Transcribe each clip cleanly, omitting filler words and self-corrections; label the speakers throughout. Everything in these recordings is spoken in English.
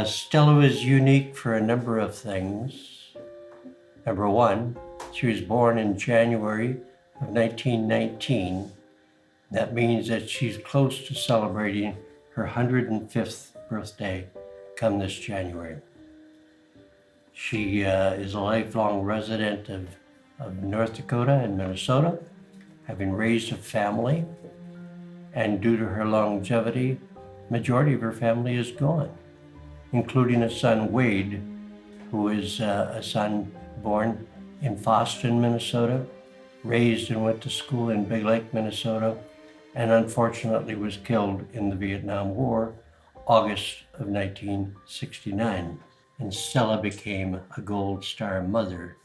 Speaker 1: Stella was unique for a number of things. Number one, she was born in January of 1919. That means that she's close to celebrating her 105th birthday come this January. She is a lifelong resident of North Dakota and Minnesota, having raised a family, and due to her longevity, majority of her family is gone, including a son, Wayde, who is a son born in Fosston, Minnesota, raised and went to school in Big Lake, Minnesota, and unfortunately was killed in the Vietnam War, August of 1969. And Stella became a Gold Star mother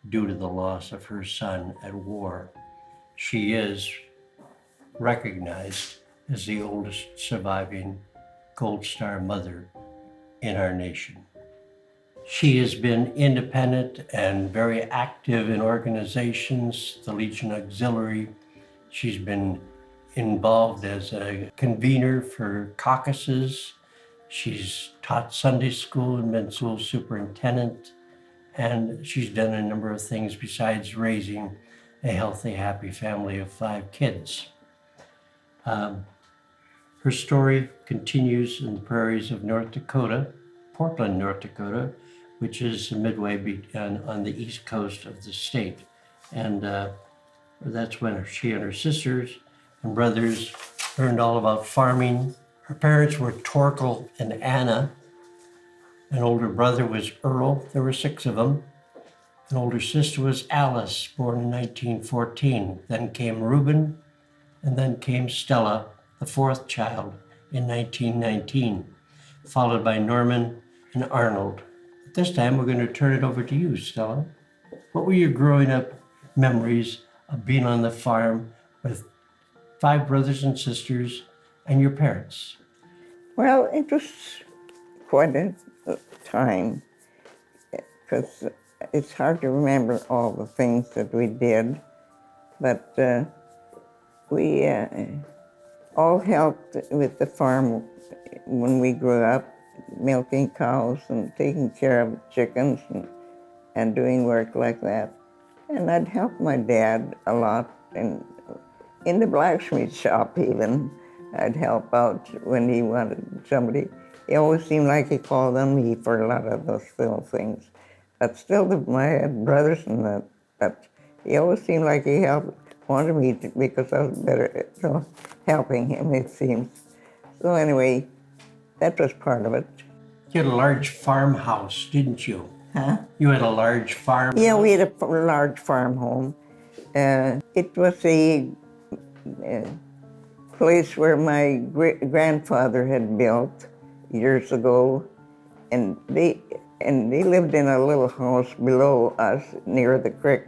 Speaker 1: due to the loss of her son at war. She is recognized as the oldest surviving Gold Star mother in our nation. She has been independent and very active in organizations, the Legion Auxiliary. She's been involved as a convener for caucuses. She's taught Sunday school and been school superintendent, and she's done a number of things besides raising a healthy, happy family of 5 kids. Her story continues in the prairies of North Dakota, Portland, North Dakota, which is midway on the east coast of the state. And that's when she and her sisters and brothers learned all about farming. Her parents were Torkel and Anna. An older brother was Earl. There were 6 of them. An older sister was Alice, born in 1914. Then came Reuben, and then came Stella, the 4th child, in 1919, followed by Norman and Arnold. This time we're going to turn it over to you, Stella. What were your growing up memories of being on the farm with 5 brothers and sisters and your parents?
Speaker 2: Well, it was quite a time because it's hard to remember all the things that we did, but we all helped with the farm when we grew up, milking cows and taking care of chickens and doing work like that. And I'd help my dad a lot in the blacksmith shop even. I'd help out when he wanted somebody. He always seemed like he called on me for a lot of those little things. But still, I had brothers and that, but he always seemed like he wanted me to, because I was better at helping him, it seems. So anyway, that was part of it.
Speaker 1: You had a large farmhouse, didn't you?
Speaker 2: Huh?
Speaker 1: You had a large farm?
Speaker 2: Yeah, we had a large farm home. It was a place where my grandfather had built years ago, and they lived in a little house below us near the creek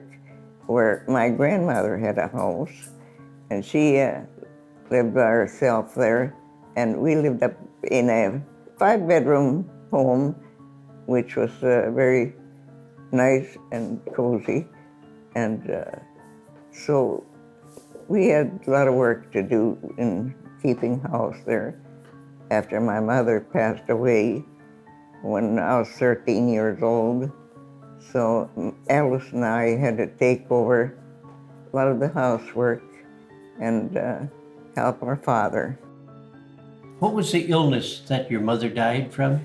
Speaker 2: where my grandmother had a house, and she lived by herself there, and we lived up in a 5-bedroom home, which was very nice and cozy, and so we had a lot of work to do in keeping house there. After my mother passed away when I was 13 years old, so Alice and I had to take over a lot of the housework and help our father.
Speaker 1: What was the illness that your mother died from?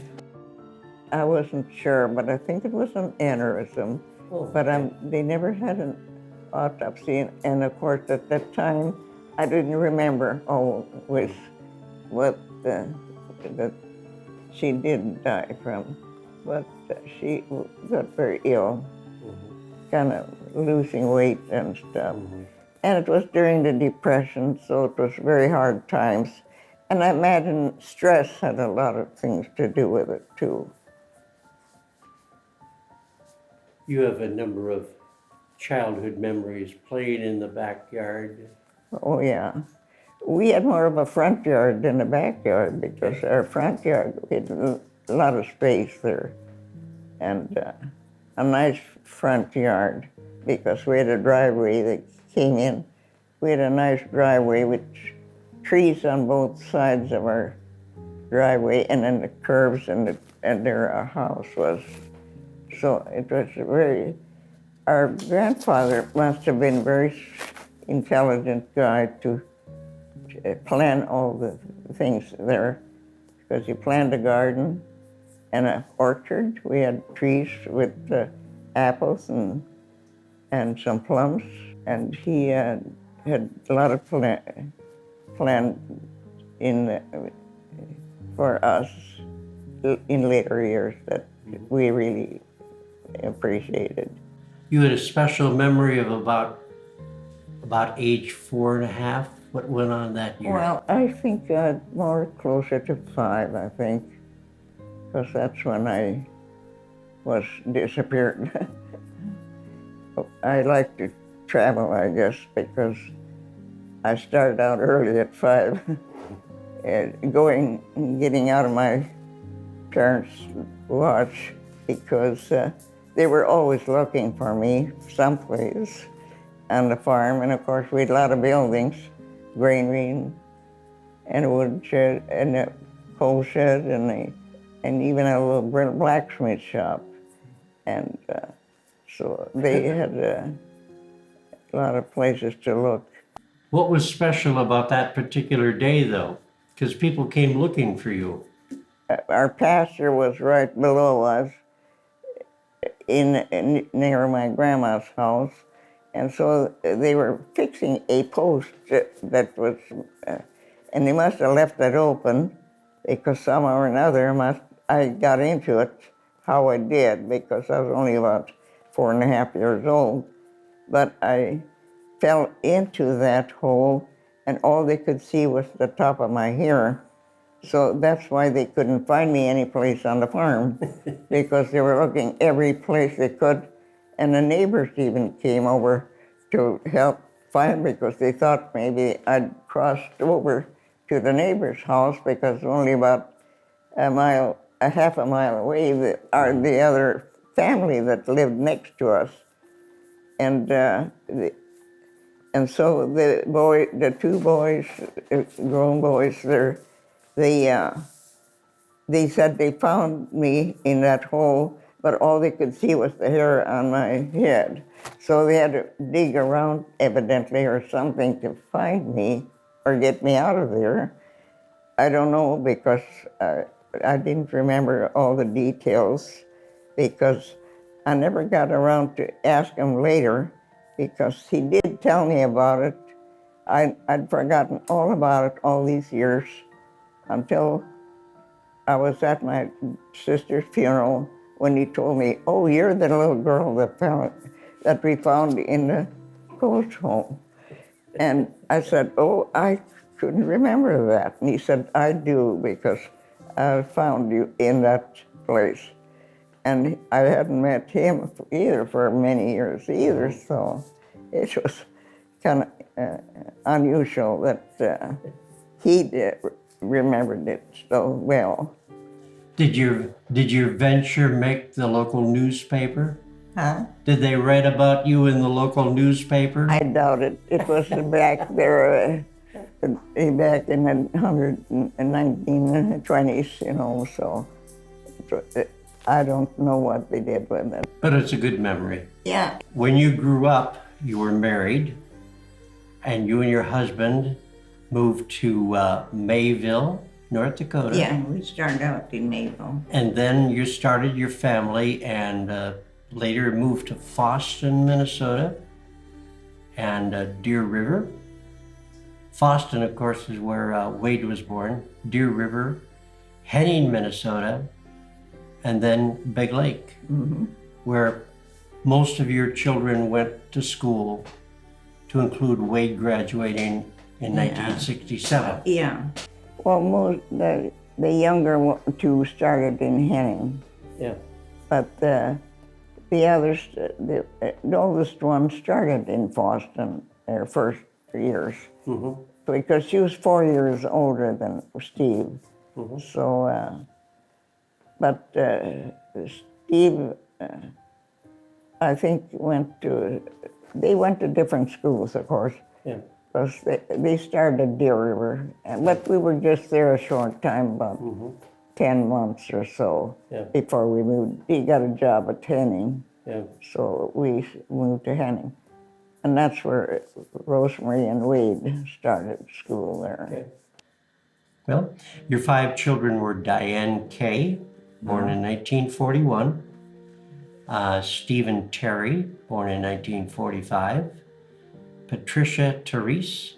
Speaker 2: I wasn't sure, but I think it was an aneurysm.
Speaker 1: Oh,
Speaker 2: but they never had an autopsy, and of course at that time I didn't remember what that she did die from, but she got very ill, kind of losing weight and stuff. And it was during the Depression, so it was very hard times. And I imagine stress had a lot of things to do with it too.
Speaker 1: You have a number of childhood memories playing in the backyard.
Speaker 2: Oh yeah. We had more of a front yard than a backyard because our front yard, we had a lot of space there. And a nice front yard because we had a driveway that came in. We had a nice driveway with trees on both sides of our driveway, and then the curves and the and their house was. So it was very, our grandfather must have been a very intelligent guy to plan all the things there, because he planned a garden and an orchard. We had trees with apples and some plums, and he had a lot of plan in for us in later years that we really appreciated.
Speaker 1: You had a special memory of about age 4.5. What went on that year?
Speaker 2: Well, I think more closer to 5, I think, because that's when I was disappeared. I like to travel, I guess, because I started out early at 5, getting out of my parents' watch, because they were always looking for me someplace on the farm. And of course, we had a lot of buildings, granary and a wood shed and a coal shed and even a little blacksmith shop. And so they had a lot of places to look.
Speaker 1: What was special about that particular day, though? Because people came looking for you.
Speaker 2: Our pasture was right below us, near my grandma's house, and so they were fixing a post that was, and they must have left it open because somehow or another I got into it. How I did, because I was only about 4.5 years old, but I fell into that hole, and all they could see was the top of my hair. So that's why they couldn't find me any place on the farm, because they were looking every place they could. And the neighbors even came over to help find me, because they thought maybe I'd crossed over to the neighbor's house, because only about a half a mile away, the other family that lived next to us. And so the two boys, grown boys, they said they found me in that hole, but all they could see was the hair on my head. So they had to dig around, evidently, or something to find me or get me out of there. I don't know, because I didn't remember all the details, because I never got around to ask him later, because he did tell me about it. I'd forgotten all about it all these years, until I was at my sister's funeral when he told me, "Oh, you're the little girl that we found in the ghost home." And I said, "Oh, I couldn't remember that." And he said, "I do, because I found you in that place." And I hadn't met him either for many years either, so it was kind of unusual that he remembered it so well.
Speaker 1: Did your venture make the local newspaper?
Speaker 2: Huh?
Speaker 1: Did they write about you in the local newspaper?
Speaker 2: I doubt it. It was back there, back in the 1920s, so I don't know what they did with it.
Speaker 1: But it's a good memory.
Speaker 2: Yeah.
Speaker 1: When you grew up, you were married, and you and your husband moved to Mayville, North Dakota.
Speaker 2: Yeah, we started out in Mayville.
Speaker 1: And then you started your family and later moved to Fosston, Minnesota, and Deer River. Fosston, of course, is where Wayde was born. Deer River, Henning, Minnesota, and then Big Lake, where most of your children went to school, to include Wayde graduating in 1967.
Speaker 2: Yeah. Well, the younger two started in Henning.
Speaker 1: Yeah.
Speaker 2: But the others, the oldest one started in Fosston their first years, because she was 4 years older than Steve. So, but Steve, I think they went to different schools, of course.
Speaker 1: Yeah.
Speaker 2: Because they started Deer River, but we were just there a short time, about 10 months or so
Speaker 1: Yeah.
Speaker 2: before we moved. He got a job at Henning,
Speaker 1: Yeah.
Speaker 2: so we moved to Henning. And that's where Rosemary and Wayde started school there.
Speaker 1: Okay. Well, your 5 children were Diane Kay, born in 1941, Stephen Terry, born in 1945, Patricia Therese,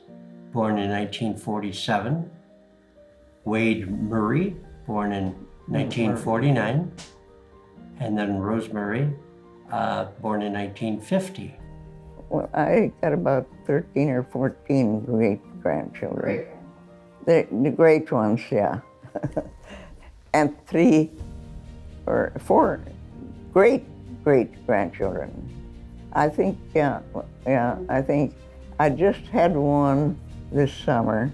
Speaker 1: born in 1947, Wayde Murray, born in 1949, and then Rosemary, born in 1950.
Speaker 2: Well, I got about 13 or 14 great-grandchildren. The great ones, yeah. And 3 or 4 great-great-grandchildren. I think, I think I just had one this summer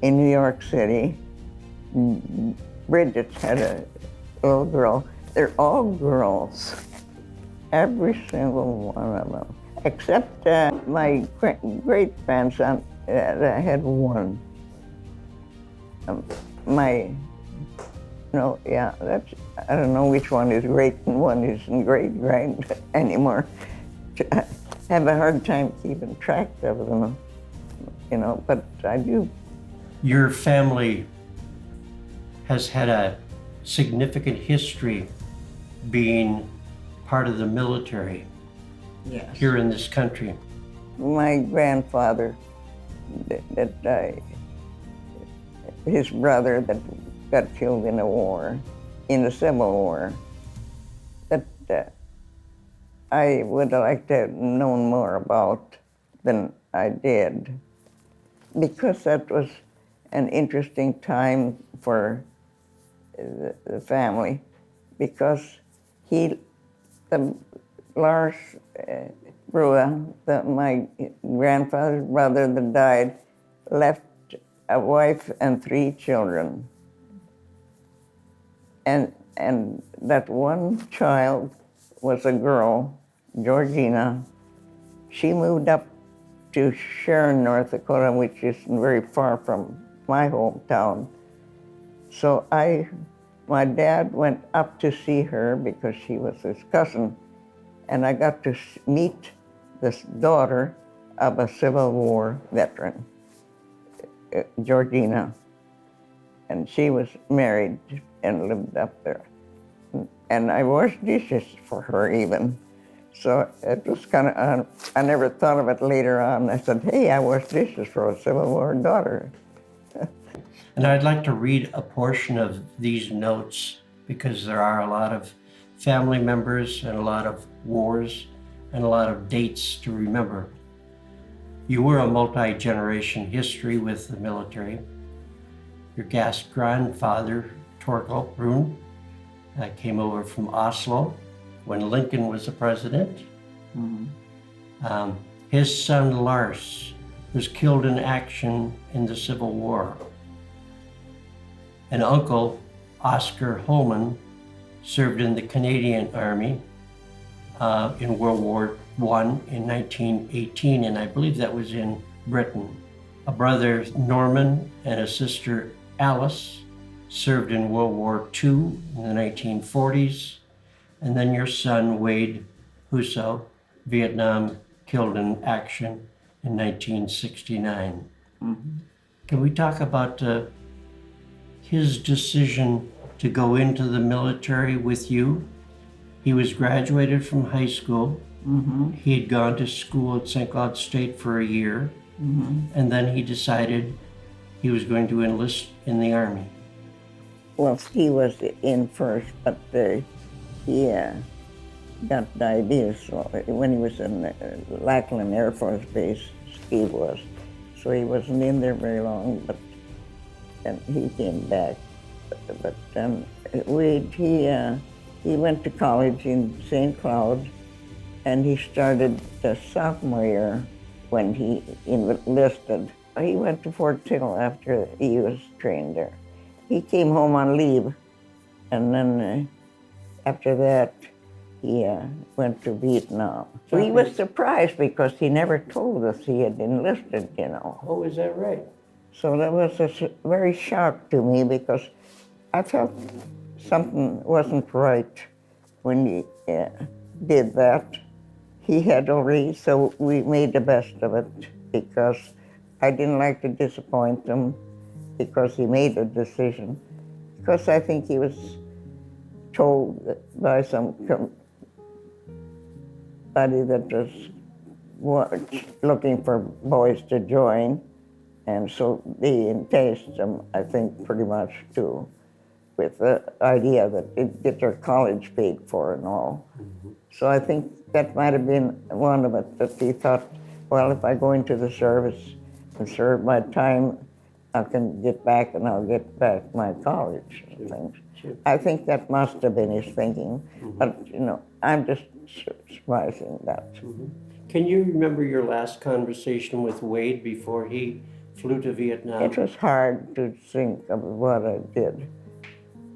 Speaker 2: in New York City. Bridget had a little girl. They're all girls, every single one of them, except my great-grandson. I had one. That's, I don't know which one is great and one isn't great anymore. I have a hard time keeping track of them, but I do.
Speaker 1: Your family has had a significant history being part of the military here in this country.
Speaker 2: My grandfather, his brother that got killed in in the Civil War, that I would have liked to have known more about than I did, because that was an interesting time for the family, because Lars Brua, my grandfather's brother that died, left a wife and 3 children. And that one child was a girl, Georgina. She moved up to Sharon, North Dakota, which isn't very far from my hometown. So my dad went up to see her because she was his cousin, and I got to meet this daughter of a Civil War veteran, Georgina, and she was married and lived up there. And I washed dishes for her even. So it was kind of, I never thought of it later on. I said, hey, I washed dishes for a Civil War daughter.
Speaker 1: And I'd like to read a portion of these notes, because there are a lot of family members and a lot of wars and a lot of dates to remember. You were a multi-generation history with the military. Your grandfather, Torkel Brun, came over from Oslo when Lincoln was the president. His son Lars was killed in action in the Civil War. An uncle, Oscar Holman, served in the Canadian Army in World War I in 1918, and I believe that was in Britain. A brother, Norman, and a sister, Alice, served in World War II in the 1940s, and then your son, Wayde Husso, Vietnam, killed in action in 1969. Can we talk about his decision to go into the military with you? He was graduated from high school. He had gone to school at St. Cloud State for a year, and then he decided he was going to enlist in the Army.
Speaker 2: Well, Steve was in first, but he got diabetes when he was in Lackland Air Force Base. Steve was, so he wasn't in there very long. But then he came back. But he went to college in St. Cloud, and he started the sophomore year when he enlisted. He went to Fort Sill after he was trained there. He came home on leave, and then after that, he went to Vietnam. So he was surprised because he never told us he had enlisted,
Speaker 1: Oh, is that right?
Speaker 2: So that was a very shock to me, because I felt something wasn't right when he did that. He had already, so we made the best of it because I didn't like to disappoint him because he made a decision. Because I think he was told by somebody that was looking for boys to join, and so they enticed them, I think, pretty much too, with the idea that they'd get their college paid for and all. Mm-hmm. So I think that might have been one of it, that he thought, well, if I go into the service and serve my time, I can get back and I'll get back my college and things. Sure. I think that must have been his thinking, but I'm just surmising that.
Speaker 1: Mm-hmm. Can you remember your last conversation with Wayde before he flew to Vietnam?
Speaker 2: It was hard to think of what I did.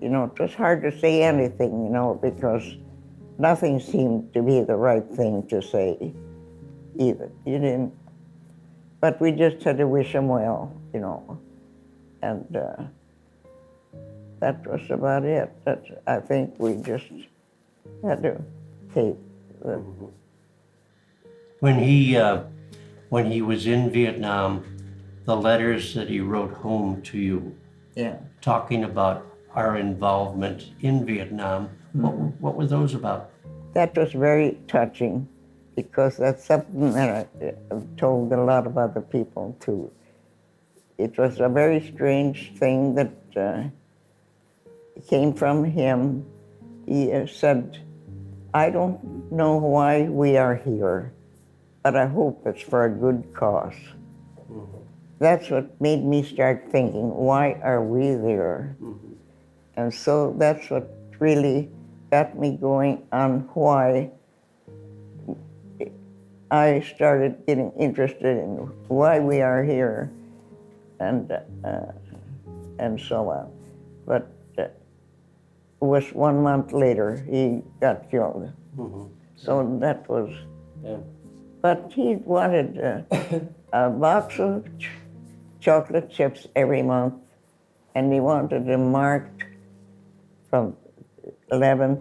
Speaker 2: It was hard to say anything, because nothing seemed to be the right thing to say either. You didn't, but we just had to wish him well, and that was about it. I think we just had to take the...
Speaker 1: Mm-hmm. When he was in Vietnam, the letters that he wrote home to you, talking about our involvement in Vietnam, what were those about?
Speaker 2: That was very touching, because that's something that I've told a lot of other people too. It was a very strange thing that came from him. He said, I don't know why we are here, but I hope it's for a good cause. Mm-hmm. That's what made me start thinking, why are we there? Mm-hmm. And so that's what really got me going on why I started getting interested in why we are here and so on. But it was 1 month later he got killed. Mm-hmm. So that was... Yeah. But he wanted a box of chocolate chips every month, and he wanted them marked from 11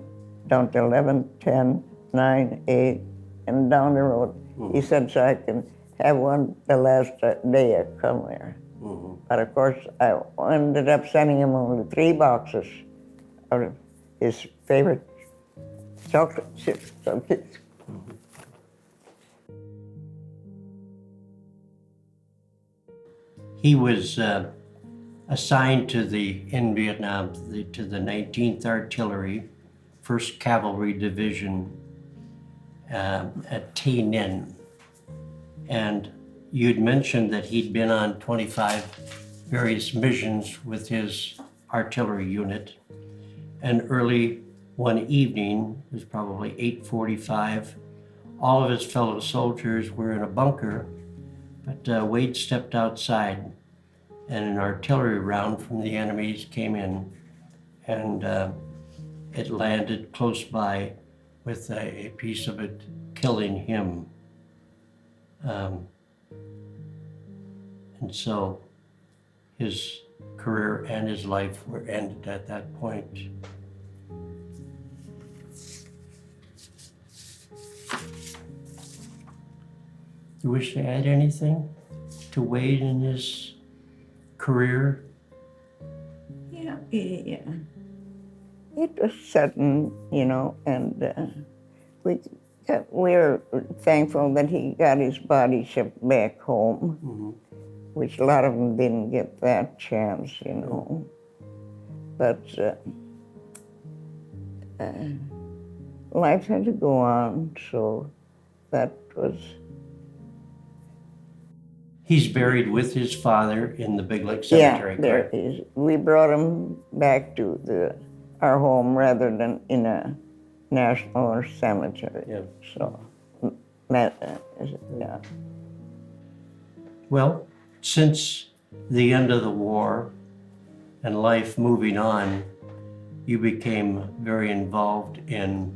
Speaker 2: down to 11, 10, 9, 8, and down the road. Mm-hmm. He said, so I can have one the last day I come there. Mm-hmm. But of course, I ended up sending him only 3 boxes of his favorite chocolate chips. Mm-hmm.
Speaker 1: He was assigned in Vietnam to the 19th Artillery, 1st Cavalry Division at Tay Ninh. And you'd mentioned that he'd been on 25 various missions with his artillery unit. And early one evening, it was probably 8:45, all of his fellow soldiers were in a bunker, but Wayde stepped outside, and an artillery round from the enemies came in, and it landed close by with a piece of it killing him. And so his career and his life were ended at that point. You wish to add anything to Wayde in his career?
Speaker 2: Yeah. It was sudden, and we're thankful that he got his body shipped back home, mm-hmm. which a lot of them didn't get that chance, But life had to go on, so that was...
Speaker 1: He's buried with his father in the Big Lake Cemetery, correct?
Speaker 2: Yeah, we brought him back to our home rather than in a national cemetery. Yeah. So, yeah.
Speaker 1: Well, since the end of the war and life moving on, you became very involved in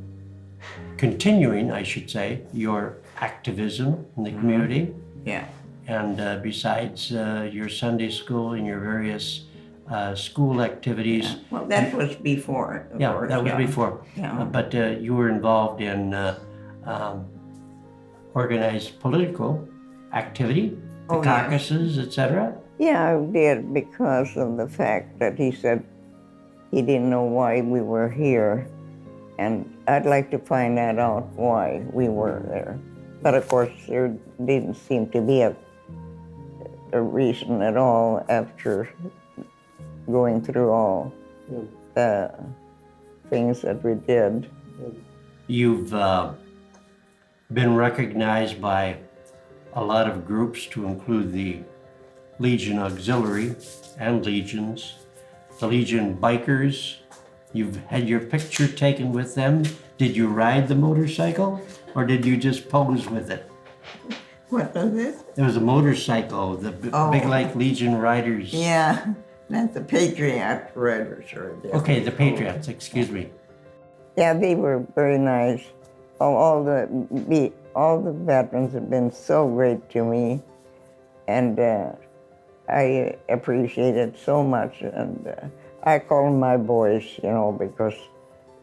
Speaker 1: continuing, I should say, your activism in the community.
Speaker 2: Yeah.
Speaker 1: And besides your Sunday school and your various school activities.
Speaker 2: Well, that was before. Of
Speaker 1: Yeah,
Speaker 2: course,
Speaker 1: that was before.
Speaker 2: Yeah.
Speaker 1: But you were involved in um, organized political activity, the
Speaker 2: Oh, yes.
Speaker 1: caucuses, etc.
Speaker 2: Yeah, I did because of the fact that he said he didn't know why we were here, and I'd like to find that out why we were there. But of course, there didn't seem to be a reason at all after going through all the things that we did.
Speaker 1: You've been recognized by a lot of groups, to include the Legion Auxiliary and Legions, the Legion Bikers. You've had your picture taken with them. Did you ride the motorcycle, or did you just pose with it?
Speaker 2: What was it?
Speaker 1: There was a motorcycle, the Big Lake Legion Riders.
Speaker 2: Yeah, that's the Patriot Riders.
Speaker 1: Okay, the Patriots, excuse me.
Speaker 2: Yeah, they were very nice. All the veterans have been so great to me, and I appreciate it so much. And I call them my boys, because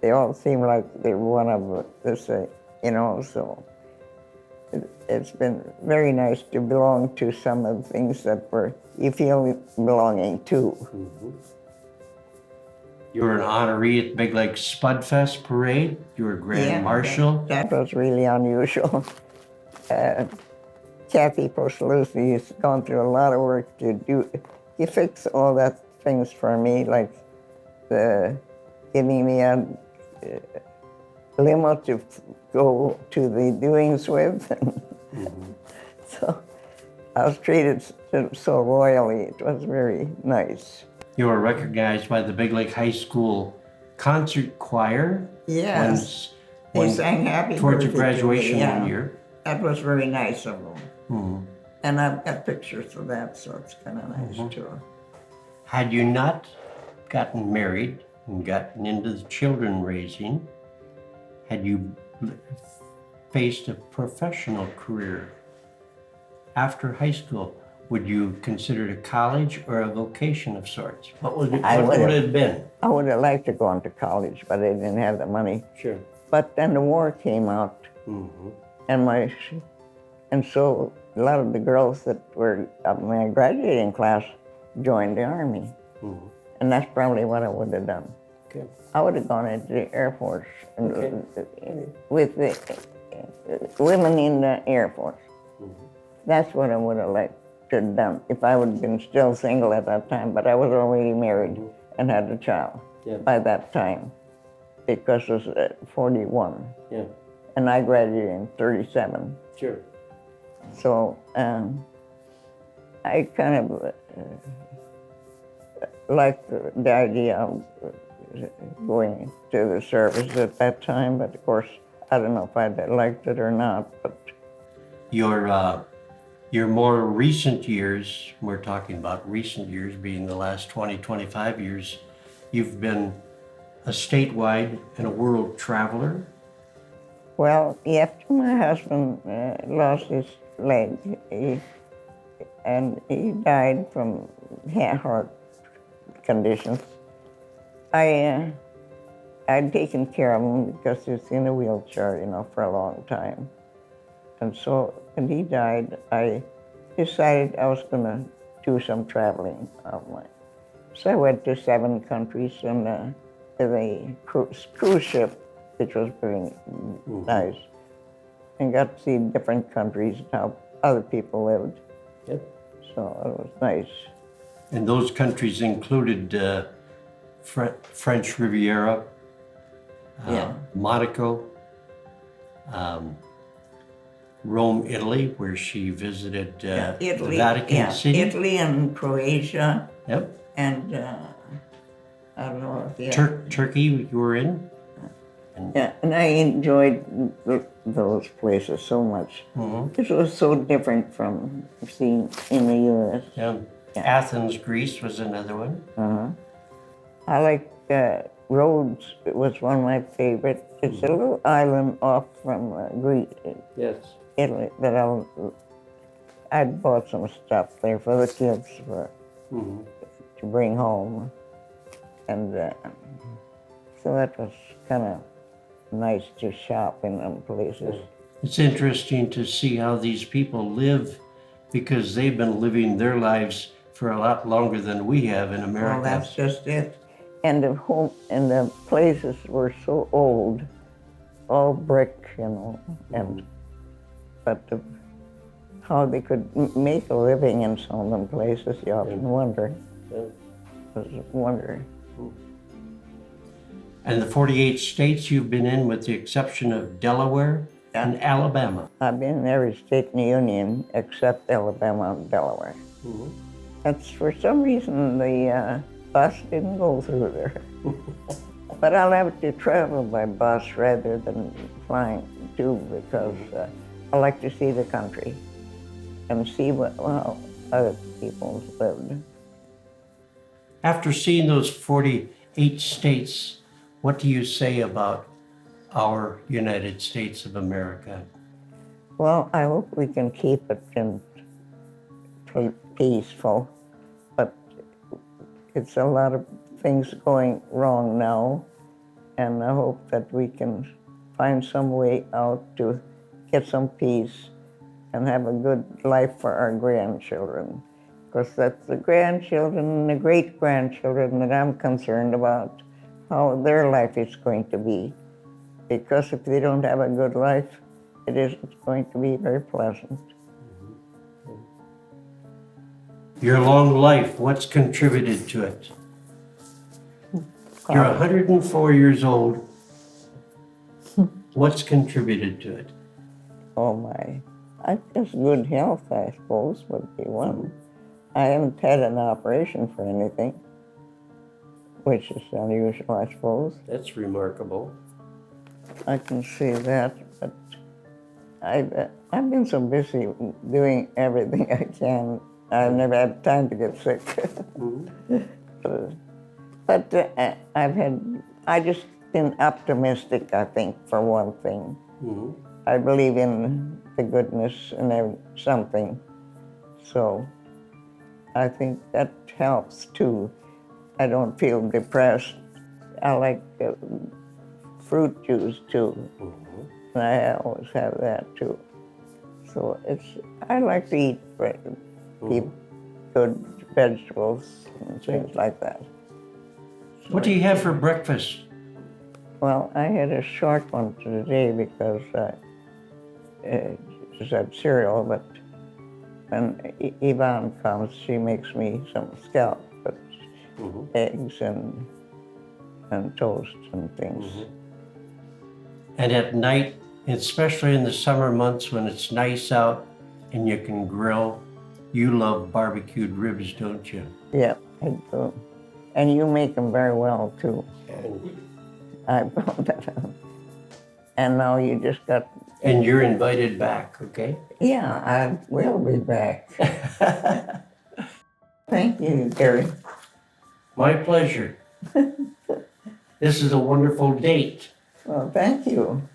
Speaker 2: they all seem like they're one of us, So it's been very nice to belong to some of the things that you feel belonging to.
Speaker 1: Mm-hmm. You were an honoree at Big Lake Spud Fest Parade. You were Grand Marshal.
Speaker 2: That was really unusual. Kathy Posalusi has gone through a lot of work to fix all that things for me, like giving me a limo to go to the doings with.
Speaker 1: Mm-hmm.
Speaker 2: So I was treated so royally. It was very nice.
Speaker 1: You were recognized by the Big Lake High School concert choir.
Speaker 2: Yes. They sang Happy
Speaker 1: towards
Speaker 2: Birthday
Speaker 1: your graduation
Speaker 2: to me,
Speaker 1: one year.
Speaker 2: That was very nice of them.
Speaker 1: Mm-hmm.
Speaker 2: And I've got pictures of that, so it's kind of nice too.
Speaker 1: Had you not gotten married and gotten into the children raising, had you faced a professional career after high school, would you consider it a college or a vocation of sorts? What would it have been?
Speaker 2: I would have liked to go on to college, but I didn't have the money.
Speaker 1: Sure.
Speaker 2: But then the war came out, and so a lot of the girls that were of my graduating class joined the Army.
Speaker 1: Mm-hmm.
Speaker 2: And that's probably what I would have done.
Speaker 1: Okay.
Speaker 2: I would have gone into the Air Force with the women in the Air Force.
Speaker 1: Mm-hmm.
Speaker 2: That's what I would have liked to have done if I would have been still single at that time, but I was already married and had a child by that time, because it was 41.
Speaker 1: Yeah.
Speaker 2: And I graduated in 37.
Speaker 1: Sure.
Speaker 2: So I kind of liked the idea of going to the service at that time, but of course, I don't know if I'd liked it or not. But
Speaker 1: your more recent years, we're talking about recent years being the last 20, 25 years, you've been a statewide and a world traveler.
Speaker 2: Well, after my husband lost his leg, and he died from heart conditions, I'd taken care of him because he was in a wheelchair, for a long time. And so when he died, I decided I was going to do some traveling of mine. So I went to 7 countries on a cruise ship, which was very nice, and got to see different countries and how other people lived.
Speaker 1: Yep.
Speaker 2: So it was nice.
Speaker 1: And those countries included French Riviera, Monaco, Rome, Italy, where she visited
Speaker 2: Italy,
Speaker 1: the Vatican City.
Speaker 2: Italy and Croatia.
Speaker 1: Yep.
Speaker 2: And I don't know if
Speaker 1: Turkey you were in?
Speaker 2: And I enjoyed those places so much.
Speaker 1: Mm-hmm.
Speaker 2: It was so different from seeing in the U.S.
Speaker 1: Yeah. Athens, Greece was another one.
Speaker 2: I like Rhodes. It was one of my favorites. It's a little island off from Greece, Italy. That I'd bought some stuff there for the kids to bring home. And so that was kind of nice to shop in them places.
Speaker 1: It's interesting to see how these people live because they've been living their lives for a lot longer than we have in America.
Speaker 2: Well, that's just it. And the home and the places were so old, all brick, you know, and but how they could make a living in some of them places, you often wonder. Was wondering.
Speaker 1: And the 48 states you've been in, with the exception of Delaware and Alabama.
Speaker 2: I've been in every state in the Union except Alabama and Delaware. That's for some reason the bus didn't go through there. But I'll have to travel by bus rather than flying too, because I like to see the country and see how other people lived.
Speaker 1: After seeing those 48 states, what do you say about our United States of America?
Speaker 2: Well, I hope we can keep it peaceful, but it's a lot of things going wrong now, and I hope that we can find some way out to get some peace and have a good life for our grandchildren. Because that's the grandchildren and the great-grandchildren that I'm concerned about, how their life is going to be. Because if they don't have a good life, it isn't going to be very pleasant.
Speaker 1: Your long life, what's contributed to it? You're 104 years old. What's contributed to it?
Speaker 2: Oh my, I guess good health, I suppose, would be one. I haven't had an operation for anything, which is unusual, I suppose.
Speaker 1: That's remarkable.
Speaker 2: I can see that, but I've been so busy doing everything I can. I've never had time to get sick. But I've just been optimistic, I think, for one thing. I believe in the goodness in something. So I think that helps too. I don't feel depressed. I like fruit juice too. And I always have that too. So I like to eat good vegetables and things like that.
Speaker 1: What do you have for breakfast?
Speaker 2: Well, I had a short one today because I just had cereal, but when Yvonne comes, she makes me some scallops, eggs and toast and things.
Speaker 1: And at night, especially in the summer months when it's nice out and you can grill, you love barbecued ribs, don't you?
Speaker 2: Yeah, I do. And you make them very well, too. I found that out. And now you just got...
Speaker 1: And you're invited back, okay?
Speaker 2: Yeah, I will be back. Thank you, Gary.
Speaker 1: My pleasure. This is a wonderful date.
Speaker 2: Well, thank you.